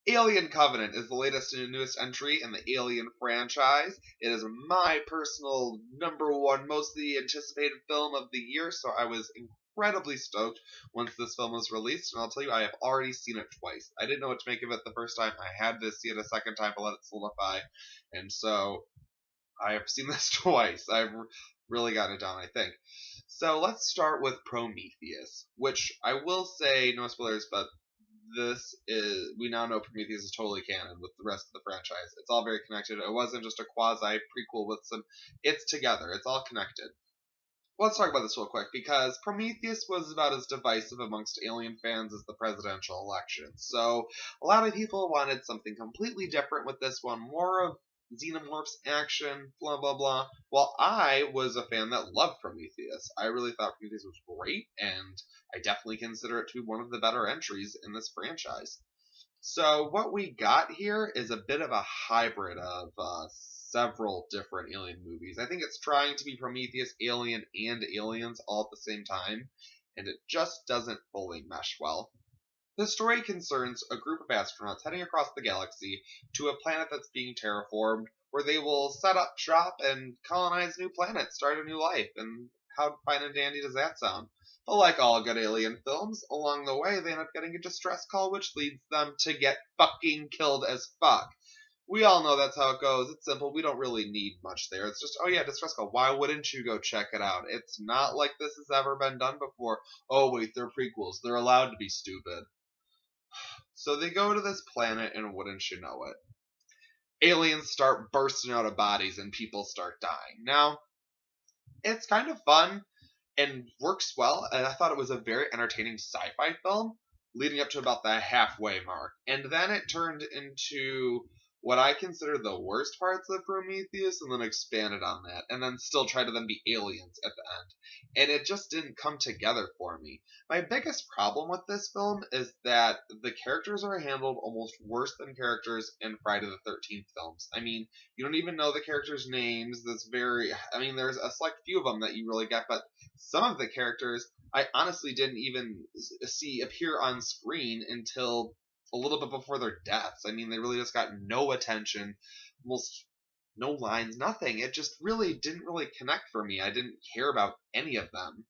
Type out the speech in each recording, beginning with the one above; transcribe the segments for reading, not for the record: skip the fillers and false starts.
Alien Covenant is the latest and newest entry in the Alien franchise. It is my personal #1 mostly anticipated film of the year, so I was incredibly stoked once this film was released, and I'll tell you, I have already seen it twice. I didn't know what to make of it the first time. I had to see it a second time to let it solidify, and so I have seen this twice. I've really gotten it down, I think. So let's start with Prometheus, which I will say, no spoilers, but we now know Prometheus is totally canon with the rest of the franchise. It's all very connected. It wasn't just a quasi prequel with it's together. It's all connected. Let's talk about this real quick because Prometheus was about as divisive amongst Alien fans as the presidential election. So a lot of people wanted something completely different with this one, more of xenomorphs action, blah blah blah. While I was a fan that loved Prometheus. I really thought Prometheus was great, and I definitely consider it to be one of the better entries in this franchise. So what we got here is a bit of a hybrid of several different Alien movies. I think it's trying to be Prometheus, Alien, and Aliens all at the same time, and it just doesn't fully mesh well. The story concerns a group of astronauts heading across the galaxy to a planet that's being terraformed, where they will set up shop and colonize new planets, start a new life. And how fine and dandy does that sound? But like all good alien films, along the way they end up getting a distress call which leads them to get fucking killed as fuck. We all know that's how it goes. It's simple. We don't really need much there. It's just, oh yeah, distress call. Why wouldn't you go check it out? It's not like this has ever been done before. Oh wait, they're prequels. They're allowed to be stupid. So they go to this planet, and wouldn't you know it, aliens start bursting out of bodies and people start dying. Now, it's kind of fun and works well, and I thought it was a very entertaining sci-fi film leading up to about the halfway mark. And then it turned into what I consider the worst parts of Prometheus and then expanded on that and then still tried to then be aliens at the end. And it just didn't come together for me. My biggest problem with this film is that the characters are handled almost worse than characters in Friday the 13th films. I mean, you don't even know the characters' names. There's a select few of them that you really get, but some of the characters I honestly didn't even see appear on screen until a little bit before their deaths. I mean, they really just got no attention, almost no lines, nothing. It just really didn't really connect for me. I didn't care about any of them.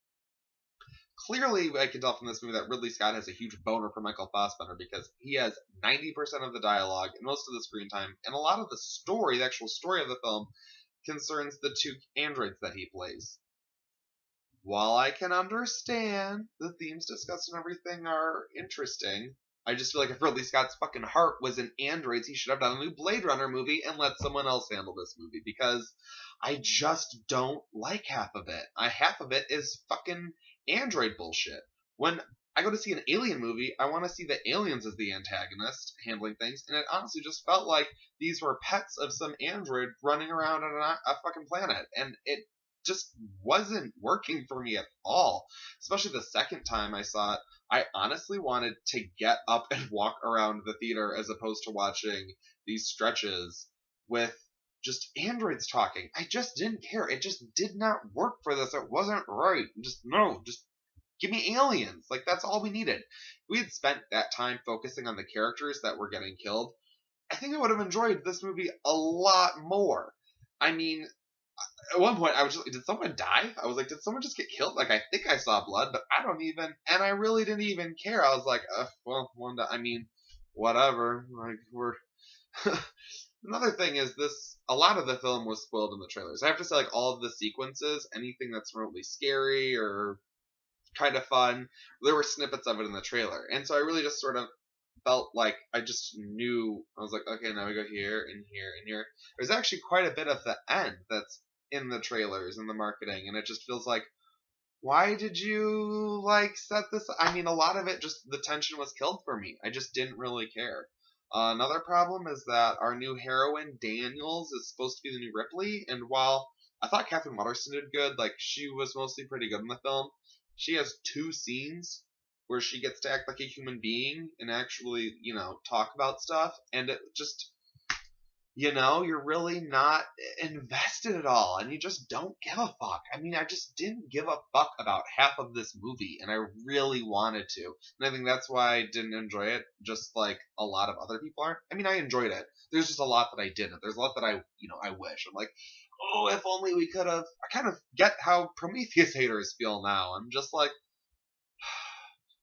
Clearly, I can tell from this movie that Ridley Scott has a huge boner for Michael Fassbender because he has 90% of the dialogue and most of the screen time, and a lot of the story, the actual story of the film, concerns the two androids that he plays. While I can understand the themes discussed and everything are interesting, I just feel like if Ridley Scott's fucking heart was in androids, he should have done a new Blade Runner movie and let someone else handle this movie because I just don't like half of it. Half of it is fucking android bullshit. When I go to see an alien movie, I want to see the aliens as the antagonist handling things, and it honestly just felt like these were pets of some android running around on a fucking planet, and it just wasn't working for me at all. Especially the second time I saw it, I honestly wanted to get up and walk around the theater as opposed to watching these stretches with just androids talking. I just didn't care. It just did not work for this. It wasn't right. Just give me aliens. Like, that's all we needed. If we had spent that time focusing on the characters that were getting killed, I think I would have enjoyed this movie a lot more. I mean, at one point I was just like, did someone die? I was like, did someone just get killed? Like, I think I saw blood, but I don't even, and I really didn't even care. I was like, well, whatever. Like, we're. Another thing is this, a lot of the film was spoiled in the trailers. I have to say, like, all of the sequences, anything that's remotely scary or kind of fun, there were snippets of it in the trailer. And so I really just sort of felt like I just knew. I was like, okay, now we go here and here and here. There's actually quite a bit of the end that's in the trailers and the marketing, and it just feels like, why did you like set this? I mean, a lot of it just the tension was killed for me. I just didn't really care. Another problem is that our new heroine Daniels is supposed to be the new Ripley, and while I thought Catherine Waterston did good, like she was mostly pretty good in the film, she has two scenes where she gets to act like a human being and actually, talk about stuff, and it just you're really not invested at all, and you just don't give a fuck. I mean, I just didn't give a fuck about half of this movie, and I really wanted to. And I think that's why I didn't enjoy it, just like a lot of other people aren't. I mean, I enjoyed it. There's just a lot that I didn't. There's a lot that I wish. I'm like, oh, if only we could have. I kind of get how Prometheus haters feel now. I'm just like,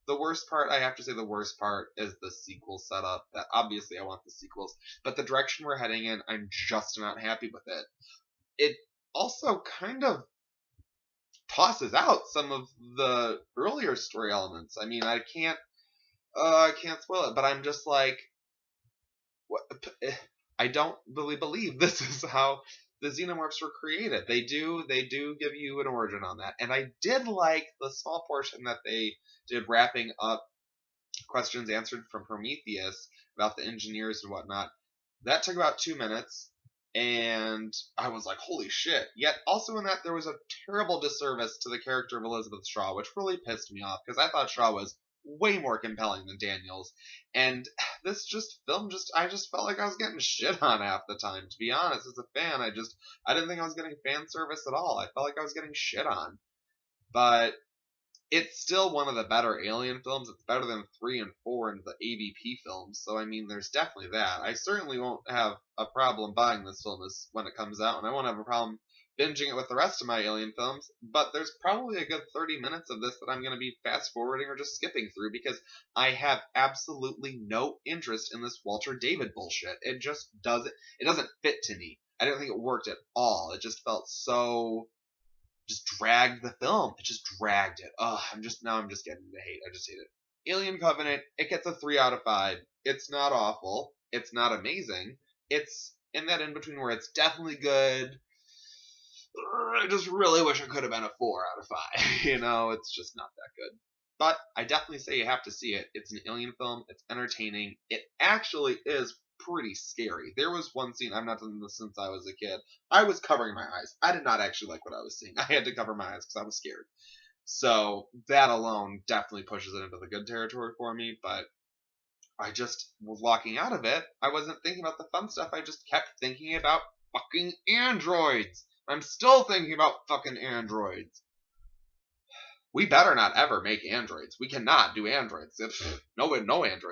the worst part, I have to say, the worst part is the sequel setup. That obviously I want the sequels, but the direction we're heading in, I'm just not happy with it. It also kind of tosses out some of the earlier story elements. I mean, I can't spoil it, but I'm just like, what? I don't really believe this is how the xenomorphs were created. They do give you an origin on that, and I did like the small portion that they did wrapping up questions answered from Prometheus about the engineers and whatnot. That took about 2 minutes, and I was like, holy shit. Yet, also in that, there was a terrible disservice to the character of Elizabeth Shaw, which really pissed me off, because I thought Shaw was way more compelling than Daniels. And this I just felt like I was getting shit on half the time. To be honest, as a fan, I didn't think I was getting fan service at all. I felt like I was getting shit on. But it's still one of the better Alien films. It's better than 3 and 4 in the AVP films. So, I mean, there's definitely that. I certainly won't have a problem buying this film when it comes out, and I won't have a problem binging it with the rest of my Alien films. But there's probably a good 30 minutes of this that I'm going to be fast forwarding or just skipping through because I have absolutely no interest in this Walter David bullshit. It doesn't fit to me. I don't think it worked at all. It just felt so just dragged the film. It just dragged it. Ugh, I'm just getting the hate. I just hate it. Alien Covenant, it gets a 3 out of 5. It's not awful. It's not amazing. It's in that in between where it's definitely good. I just really wish it could have been a 4 out of 5. It's just not that good. But I definitely say you have to see it. It's an Alien film. It's entertaining. It actually is pretty scary. There was one scene, I've not done this since I was a kid. I was covering my eyes. I did not actually like what I was seeing. I had to cover my eyes because I was scared. So that alone definitely pushes it into the good territory for me, but I just was walking out of it. I wasn't thinking about the fun stuff. I just kept thinking about fucking androids. I'm still thinking about fucking androids. We better not ever make androids. We cannot do androids. No androids.